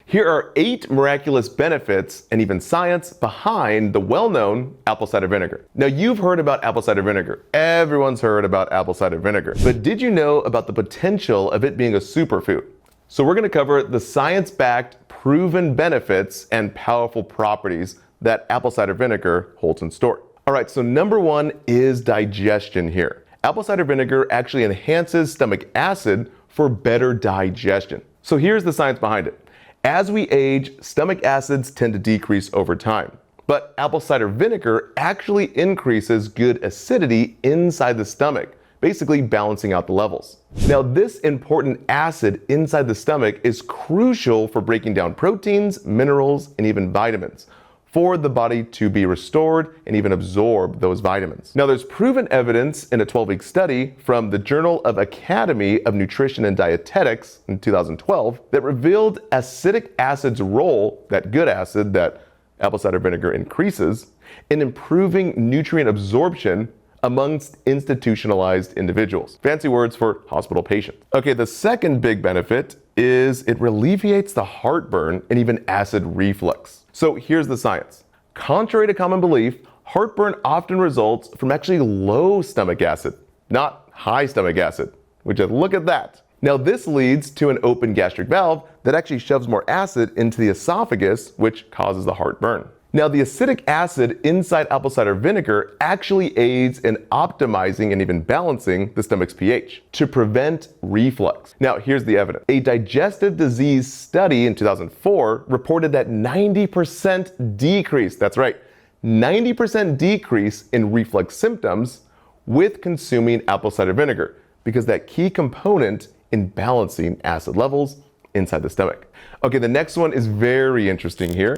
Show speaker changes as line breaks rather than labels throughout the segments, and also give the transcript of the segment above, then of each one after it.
Here are 8 miraculous benefits and even science behind the well-known apple cider vinegar. Now, you've heard about apple cider vinegar. Everyone's heard about apple cider vinegar. But did you know about the potential of it being a superfood? So we're going to cover the science-backed, proven benefits and powerful properties that apple cider vinegar holds in store. All right, so number 1 is digestion here. Apple cider vinegar actually enhances stomach acid for better digestion. So here's the science behind it. As we age, stomach acids tend to decrease over time. But apple cider vinegar actually increases good acidity inside the stomach, basically balancing out the levels. Now, this important acid inside the stomach is crucial for breaking down proteins, minerals, and even vitamins, for the body to be restored and even absorb those vitamins. Now, there's proven evidence in a 12-week study from the Journal of Academy of Nutrition and Dietetics in 2012 that revealed acetic acid's role, that good acid that apple cider vinegar increases, in improving nutrient absorption amongst institutionalized individuals. Fancy words for hospital patients. Okay, the second big benefit is it alleviates the heartburn and even acid reflux. So here's the science. Contrary to common belief, heartburn often results from actually low stomach acid, not high stomach acid, which is, look at that. Now, this leads to an open gastric valve that actually shoves more acid into the esophagus, which causes the heartburn. Now, the acidic acid inside apple cider vinegar actually aids in optimizing and even balancing the stomach's pH to prevent reflux. Now, here's the evidence. A digestive disease study in 2004 reported that 90% decrease, that's right, 90% decrease in reflux symptoms with consuming apple cider vinegar, because that key component in balancing acid levels inside the stomach. Okay, the next one is very interesting here.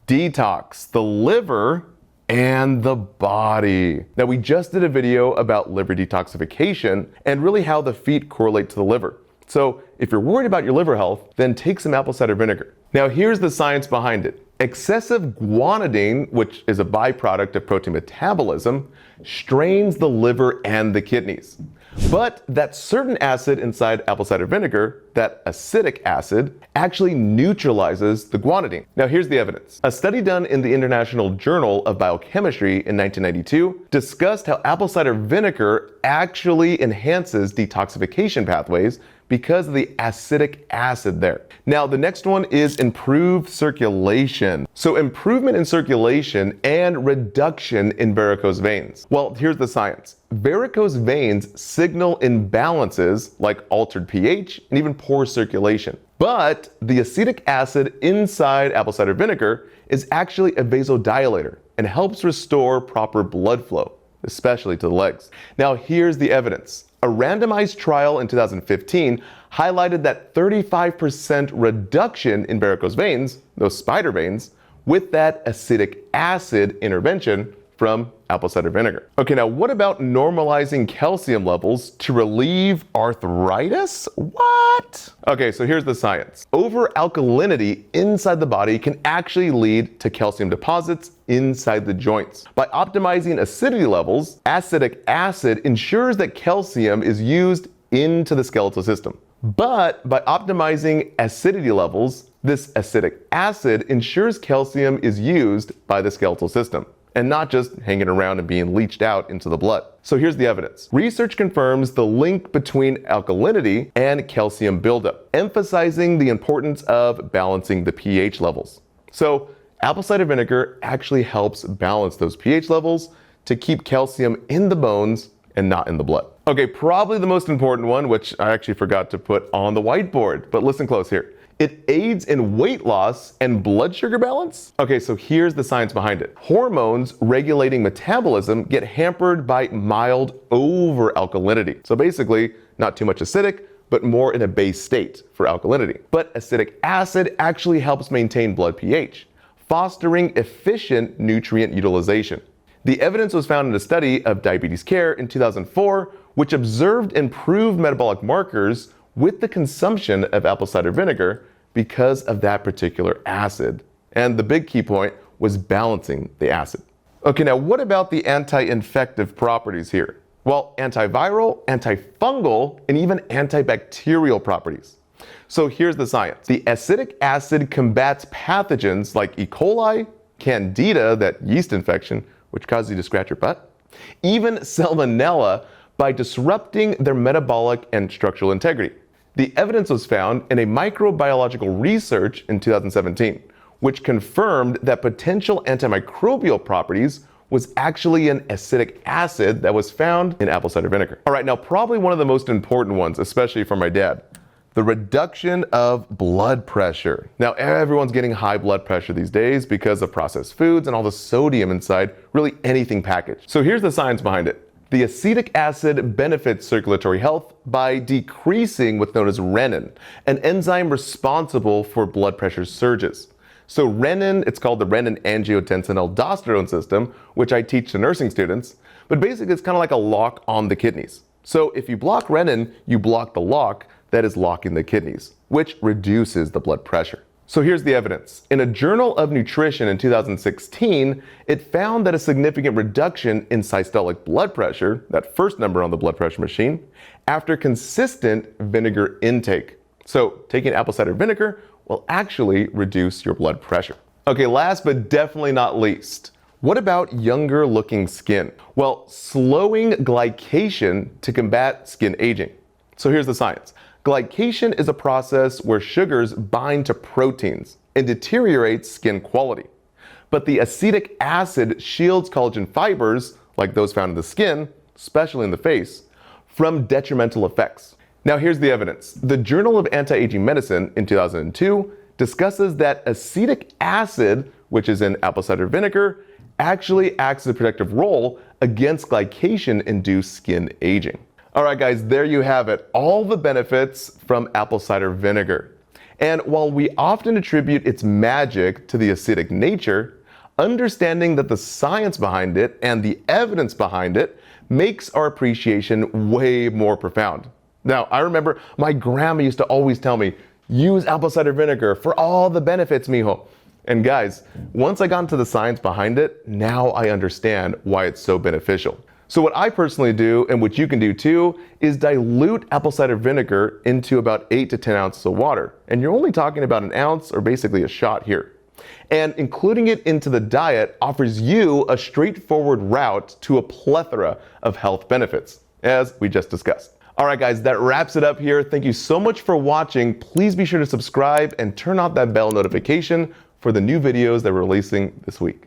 Detox, the liver and the body. Now, we just did a video about liver detoxification and really how the feet correlate to the liver. So if you're worried about your liver health, then take some apple cider vinegar. Now, here's the science behind it. Excessive guanidine, which is a byproduct of protein metabolism, strains the liver and the kidneys. But that certain acid inside apple cider vinegar, that acidic acid, actually neutralizes the guanidine. Now, here's the evidence. A study done in the International Journal of Biochemistry in 1992 discussed how apple cider vinegar actually enhances detoxification pathways because of the acidic acid there. Now, the next one is improved circulation. So improvement in circulation and reduction in varicose veins. Well, here's the science. Varicose veins signal imbalances like altered pH and even poor circulation. But the acetic acid inside apple cider vinegar is actually a vasodilator and helps restore proper blood flow, especially to the legs. Now, here's the evidence. A randomized trial in 2015 highlighted that 35% reduction in varicose veins, those spider veins, with that acetic acid intervention from apple cider vinegar. Okay, now what about normalizing calcium levels to relieve arthritis? What? Okay, so here's the science. Over-alkalinity inside the body can actually lead to calcium deposits inside the joints. By optimizing acidity levels, acetic acid ensures that calcium is used into the skeletal system. But by optimizing acidity levels, this acidic acid ensures calcium is used by the skeletal system, and not just hanging around and being leached out into the blood. So here's the evidence. Research confirms the link between alkalinity and calcium buildup, emphasizing the importance of balancing the pH levels. So apple cider vinegar actually helps balance those pH levels to keep calcium in the bones and not in the blood. Okay, probably the most important one, which I actually forgot to put on the whiteboard, but listen close here. It aids in weight loss and blood sugar balance? Okay, so here's the science behind it. Hormones regulating metabolism get hampered by mild over-alkalinity. So basically, not too much acidic, but more in a base state for alkalinity. But acidic acid actually helps maintain blood pH, fostering efficient nutrient utilization. The evidence was found in a study of diabetes care in 2004, which observed improved metabolic markers with the consumption of apple cider vinegar because of that particular acid. And the big key point was balancing the acid. Okay, now what about the anti-infective properties here? Well, antiviral, antifungal, and even antibacterial properties. So here's the science. The acetic acid combats pathogens like E. coli, candida, that yeast infection, which causes you to scratch your butt, even salmonella, by disrupting their metabolic and structural integrity. The evidence was found in a microbiological research in 2017, which confirmed that potential antimicrobial properties was actually an acetic acid that was found in apple cider vinegar. All right, now probably one of the most important ones, especially for my dad, the reduction of blood pressure. Now everyone's getting high blood pressure these days because of processed foods and all the sodium inside really anything packaged. So here's the science behind it. The acetic acid benefits circulatory health by decreasing what's known as renin, an enzyme responsible for blood pressure surges. So renin, it's called the renin-angiotensin-aldosterone system, which I teach to nursing students, but basically it's kind of like a lock on the kidneys. So if you block renin, you block the lock that is locking the kidneys, which reduces the blood pressure. So here's the evidence. In a Journal of Nutrition in 2016, it found that a significant reduction in systolic blood pressure, that first number on the blood pressure machine, after consistent vinegar intake. So taking apple cider vinegar will actually reduce your blood pressure. Okay, last but definitely not least, what about younger looking skin? Well, slowing glycation to combat skin aging. So here's the science. Glycation is a process where sugars bind to proteins and deteriorates skin quality. But the acetic acid shields collagen fibers, like those found in the skin, especially in the face, from detrimental effects. Now here's the evidence. The Journal of Anti-Aging Medicine in 2002 discusses that acetic acid, which is in apple cider vinegar, actually acts as a protective role against glycation-induced skin aging. All right, guys, there you have it. All the benefits from apple cider vinegar. And while we often attribute its magic to the acidic nature, understanding that the science behind it and the evidence behind it makes our appreciation way more profound. Now, I remember my grandma used to always tell me, use apple cider vinegar for all the benefits, mijo. And guys, once I got into the science behind it, now I understand why it's so beneficial. So what I personally do, and what you can do too, is dilute apple cider vinegar into about 8 to 10 ounces of water. And you're only talking about an ounce or basically a shot here. And including it into the diet offers you a straightforward route to a plethora of health benefits, as we just discussed. All right, guys, that wraps it up here. Thank you so much for watching. Please be sure to subscribe and turn on that bell notification for the new videos that we're releasing this week.